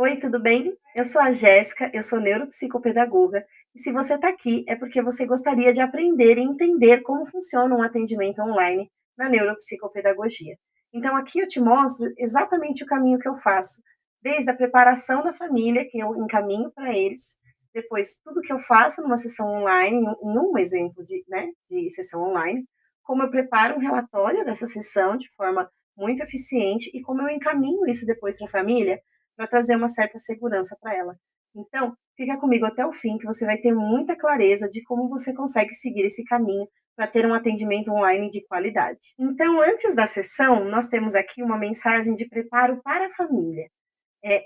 Oi, tudo bem? Eu sou a Jéssica, eu sou neuropsicopedagoga, e se você está aqui é porque você gostaria de aprender e entender como funciona um atendimento online na neuropsicopedagogia. Então, aqui eu te mostro exatamente o caminho que eu faço, desde a preparação da família, que eu encaminho para eles, depois tudo que eu faço numa sessão online, em um exemplo de sessão online, como eu preparo um relatório dessa sessão de forma muito eficiente e como eu encaminho isso depois para a família para trazer uma certa segurança para ela. Então, fica comigo até o fim, que você vai ter muita clareza de como você consegue seguir esse caminho para ter um atendimento online de qualidade. Então, antes da sessão, nós temos aqui uma mensagem de preparo para a família.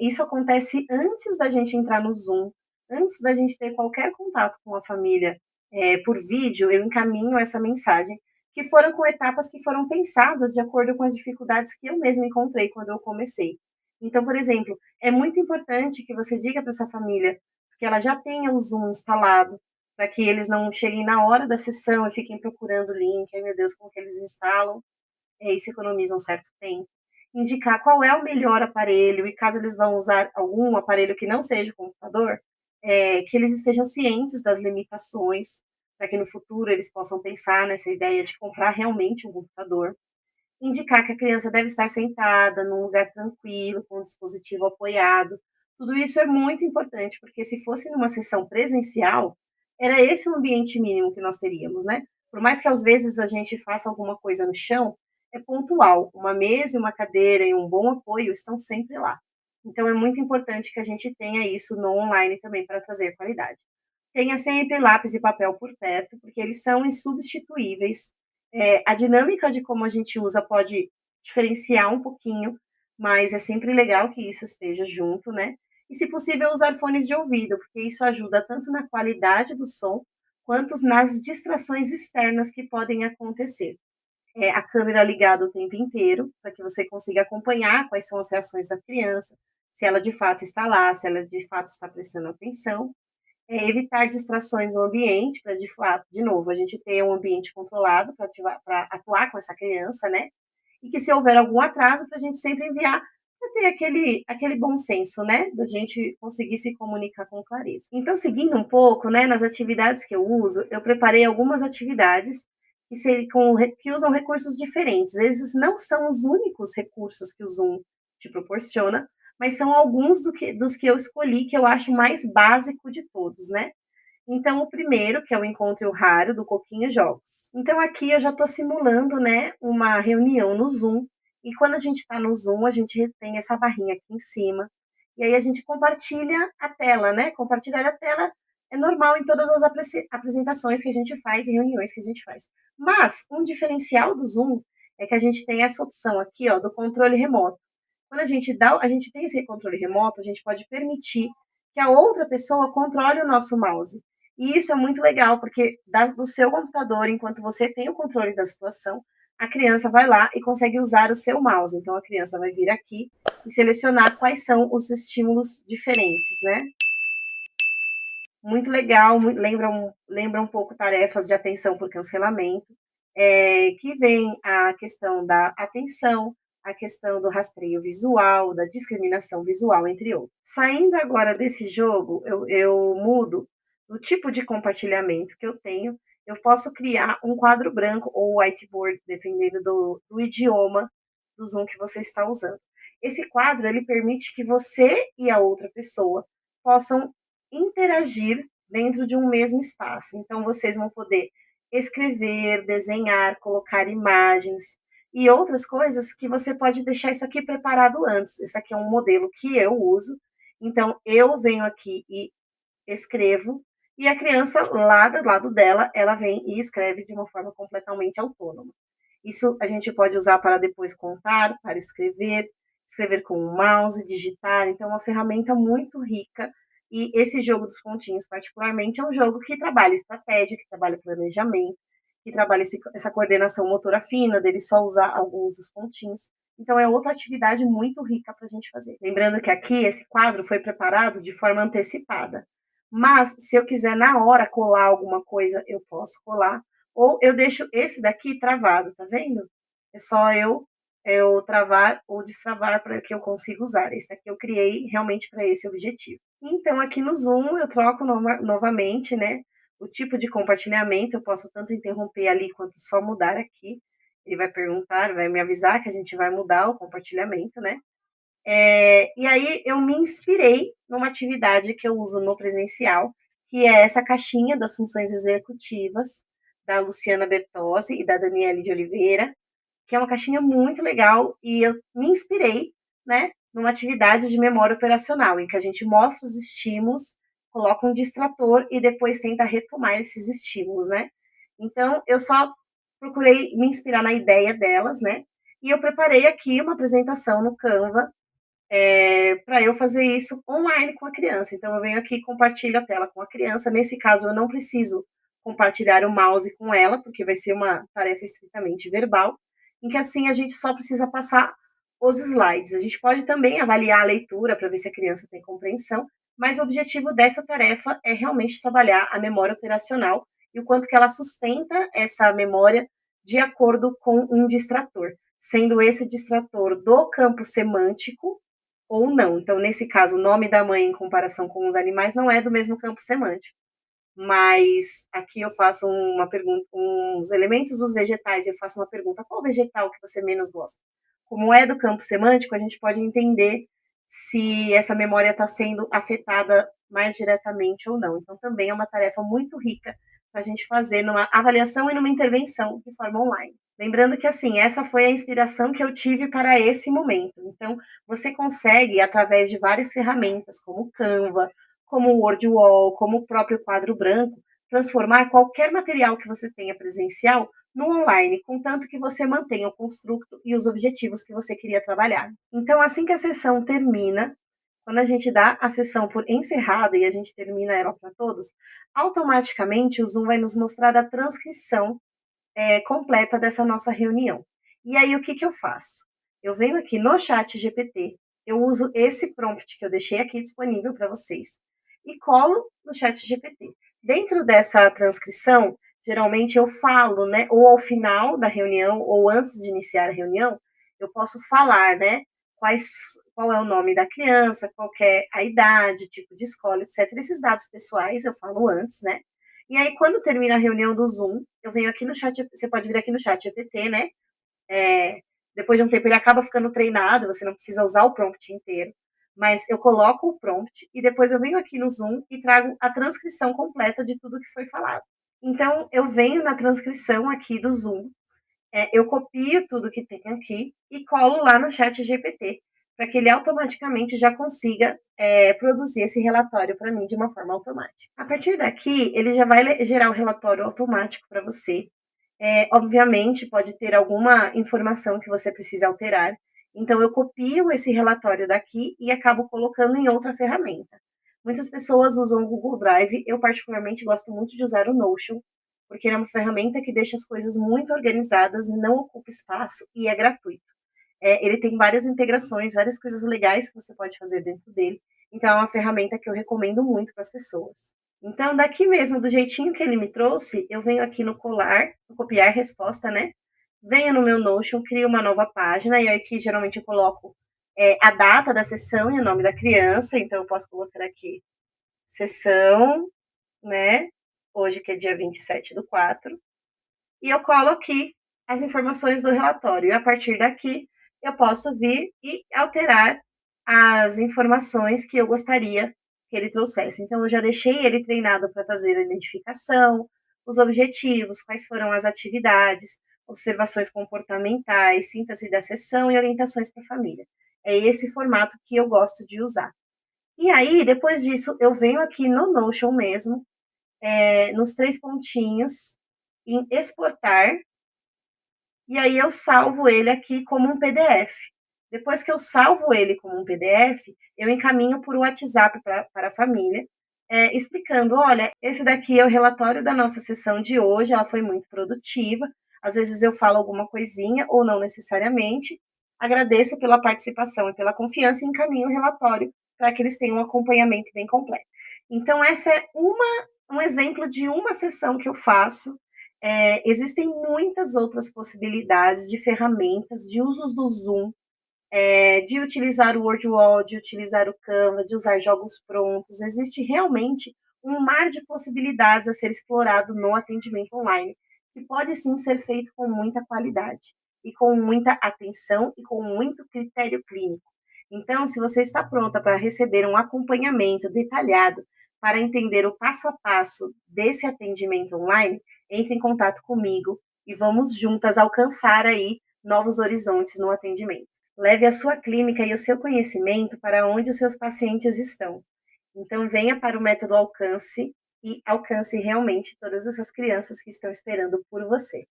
Isso acontece antes da gente entrar no Zoom, antes da gente ter qualquer contato com a família por vídeo, eu encaminho essa mensagem, que foram com etapas que foram pensadas de acordo com as dificuldades que eu mesma encontrei quando eu comecei. Então, por exemplo, é muito importante que você diga para essa família que ela já tenha o Zoom instalado, para que eles não cheguem na hora da sessão e fiquem procurando o link, ai meu Deus, como que eles instalam, isso economiza um certo tempo. Indicar qual é o melhor aparelho, e caso eles vão usar algum aparelho que não seja o computador, que eles estejam cientes das limitações, para que no futuro eles possam pensar nessa ideia de comprar realmente um computador. Indicar que a criança deve estar sentada num lugar tranquilo, com o dispositivo apoiado. Tudo isso é muito importante, porque se fosse numa sessão presencial, era esse o ambiente mínimo que nós teríamos, né? Por mais que às vezes a gente faça alguma coisa no chão, é pontual. Uma mesa e uma cadeira e um bom apoio estão sempre lá. Então é muito importante que a gente tenha isso no online também para trazer qualidade. Tenha sempre lápis e papel por perto, porque eles são insubstituíveis. A dinâmica de como a gente usa pode diferenciar um pouquinho, mas é sempre legal que isso esteja junto, né? E, se possível, usar fones de ouvido, porque isso ajuda tanto na qualidade do som, quanto nas distrações externas que podem acontecer. A câmera ligada o tempo inteiro, para que você consiga acompanhar quais são as reações da criança, se ela de fato está lá, se ela de fato está prestando atenção. Evitar distrações no ambiente, para de fato, de novo, a gente ter um ambiente controlado para atuar com essa criança, né? E que se houver algum atraso, para a gente sempre enviar para ter aquele bom senso, né? Da gente conseguir se comunicar com clareza. Então, seguindo um pouco, né, nas atividades que eu uso, eu preparei algumas atividades que usam recursos diferentes. Esses não são os únicos recursos que o Zoom te proporciona, mas são alguns dos que eu escolhi, que eu acho mais básico de todos, né? Então, o primeiro, que é o encontro raro do Coquinho Jogos. Então, aqui eu já estou simulando, né, uma reunião no Zoom. E quando a gente está no Zoom, a gente tem essa barrinha aqui em cima. E aí a gente compartilha a tela, né? Compartilhar a tela é normal em todas as apresentações que a gente faz e reuniões que a gente faz. Mas um diferencial do Zoom é que a gente tem essa opção aqui, ó, do controle remoto. Quando a gente tem esse controle remoto, a gente pode permitir que a outra pessoa controle o nosso mouse. E isso é muito legal, porque do seu computador, enquanto você tem o controle da situação, a criança vai lá e consegue usar o seu mouse. Então, a criança vai vir aqui e selecionar quais são os estímulos diferentes, né? Muito legal, lembra um pouco tarefas de atenção por cancelamento, que vem a questão da atenção, a questão do rastreio visual, da discriminação visual, entre outros. Saindo agora desse jogo, eu mudo o tipo de compartilhamento que eu tenho. Eu posso criar um quadro branco ou whiteboard, dependendo do idioma do Zoom que você está usando. Esse quadro ele permite que você e a outra pessoa possam interagir dentro de um mesmo espaço. Então, vocês vão poder escrever, desenhar, colocar imagens e outras coisas que você pode deixar isso aqui preparado antes. Esse aqui é um modelo que eu uso. Então, eu venho aqui e escrevo, e a criança lá do lado dela, ela vem e escreve de uma forma completamente autônoma. Isso a gente pode usar para depois contar, para escrever, escrever com o mouse, digitar. Então, é uma ferramenta muito rica. E esse jogo dos pontinhos, particularmente, é um jogo que trabalha estratégia, que trabalha planejamento, que trabalha essa coordenação motora fina, dele só usar alguns dos pontinhos. Então, é outra atividade muito rica para a gente fazer. Lembrando que aqui esse quadro foi preparado de forma antecipada. Mas, se eu quiser na hora colar alguma coisa, eu posso colar. Ou eu deixo esse daqui travado, tá vendo? É só eu eu travar ou destravar para que eu consiga usar. Esse aqui eu criei realmente para esse objetivo. Então, aqui no Zoom, eu troco novamente, né? O tipo de compartilhamento, eu posso tanto interromper ali quanto só mudar aqui. Ele vai perguntar, vai me avisar que a gente vai mudar o compartilhamento, né? E aí eu me inspirei numa atividade que eu uso no presencial, que é essa caixinha das funções executivas da Luciana Bertozzi e da Daniele de Oliveira, que é uma caixinha muito legal e eu me inspirei, né, numa atividade de memória operacional, em que a gente mostra os estímulos, coloca um distrator e depois tenta retomar esses estímulos, né? Então, eu só procurei me inspirar na ideia delas, né? E eu preparei aqui uma apresentação no Canva para eu fazer isso online com a criança. Então, eu venho aqui e compartilho a tela com a criança. Nesse caso, eu não preciso compartilhar o mouse com ela, porque vai ser uma tarefa estritamente verbal, em que assim a gente só precisa passar os slides. A gente pode também avaliar a leitura para ver se a criança tem compreensão, mas o objetivo dessa tarefa é realmente trabalhar a memória operacional e o quanto que ela sustenta essa memória de acordo com um distrator, sendo esse distrator do campo semântico ou não. Então, nesse caso, o nome da mãe em comparação com os animais não é do mesmo campo semântico. Mas aqui eu faço uma pergunta, uns elementos dos vegetais, eu faço uma pergunta: qual vegetal que você menos gosta? Como é do campo semântico, a gente pode entender se essa memória está sendo afetada mais diretamente ou não. Então, também é uma tarefa muito rica para a gente fazer numa avaliação e numa intervenção de forma online. Lembrando que, assim, essa foi a inspiração que eu tive para esse momento. Então, você consegue, através de várias ferramentas, como o Canva, como o WordWall, como o próprio quadro branco, transformar qualquer material que você tenha presencial no online, contanto que você mantenha o construto e os objetivos que você queria trabalhar. Então, assim que a sessão termina, quando a gente dá a sessão por encerrada e a gente termina ela para todos, automaticamente o Zoom vai nos mostrar a transcrição completa dessa nossa reunião. E aí, o que, que eu faço? Eu venho aqui no chat GPT, eu uso esse prompt que eu deixei aqui disponível para vocês e colo no chat GPT. Dentro dessa transcrição, geralmente eu falo, né, ou ao final da reunião ou antes de iniciar a reunião, eu posso falar, né, qual é o nome da criança, qual é a idade, tipo de escola, etc. Esses dados pessoais eu falo antes, né? E aí, quando termina a reunião do Zoom, eu venho aqui no chat, você pode vir aqui no chat GPT, né? É, depois de um tempo ele acaba ficando treinado, você não precisa usar o prompt inteiro. Mas eu coloco o prompt e depois eu venho aqui no Zoom e trago a transcrição completa de tudo que foi falado. Então, eu venho na transcrição aqui do Zoom, eu copio tudo que tem aqui e colo lá no chat GPT, para que ele automaticamente já consiga produzir esse relatório para mim de uma forma automática. A partir daqui, ele já vai gerar o relatório automático para você. Obviamente, pode ter alguma informação que você precisa alterar. Então, eu copio esse relatório daqui e acabo colocando em outra ferramenta. Muitas pessoas usam o Google Drive, eu particularmente gosto muito de usar o Notion, porque ele é uma ferramenta que deixa as coisas muito organizadas, não ocupa espaço e é gratuito. Ele tem várias integrações, várias coisas legais que você pode fazer dentro dele. Então, é uma ferramenta que eu recomendo muito para as pessoas. Então, daqui mesmo, do jeitinho que ele me trouxe, eu venho aqui no colar, no copiar resposta, né? Venho no meu Notion, crio uma nova página, e aí aqui geralmente eu coloco a data da sessão e o nome da criança, então eu posso colocar aqui sessão, né? Hoje que é dia 27/4, e eu colo aqui as informações do relatório. E a partir daqui, eu posso vir e alterar as informações que eu gostaria que ele trouxesse. Então, eu já deixei ele treinado para fazer a identificação, os objetivos, quais foram as atividades, observações comportamentais, síntese da sessão e orientações para a família. É esse formato que eu gosto de usar. E aí, depois disso, eu venho aqui no Notion mesmo, nos três pontinhos, em exportar, e aí eu salvo ele aqui como um PDF. Depois que eu salvo ele como um PDF, eu encaminho por WhatsApp para a família, explicando: olha, esse daqui é o relatório da nossa sessão de hoje, ela foi muito produtiva. Às vezes eu falo alguma coisinha, ou não necessariamente. Agradeço pela participação e pela confiança e encaminho o relatório para que eles tenham um acompanhamento bem completo. Então, essa é um exemplo de uma sessão que eu faço Existem muitas outras possibilidades de ferramentas, de usos do Zoom, de utilizar o WordWall, de utilizar o Canva, de usar jogos prontos. Existe realmente um mar de possibilidades a ser explorado no atendimento online, que pode sim ser feito com muita qualidade e com muita atenção e com muito critério clínico. Então, se você está pronta para receber um acompanhamento detalhado para entender o passo a passo desse atendimento online, entre em contato comigo e vamos juntas alcançar aí novos horizontes no atendimento. Leve a sua clínica e o seu conhecimento para onde os seus pacientes estão. Então, venha para o método Alcance e alcance realmente todas essas crianças que estão esperando por você.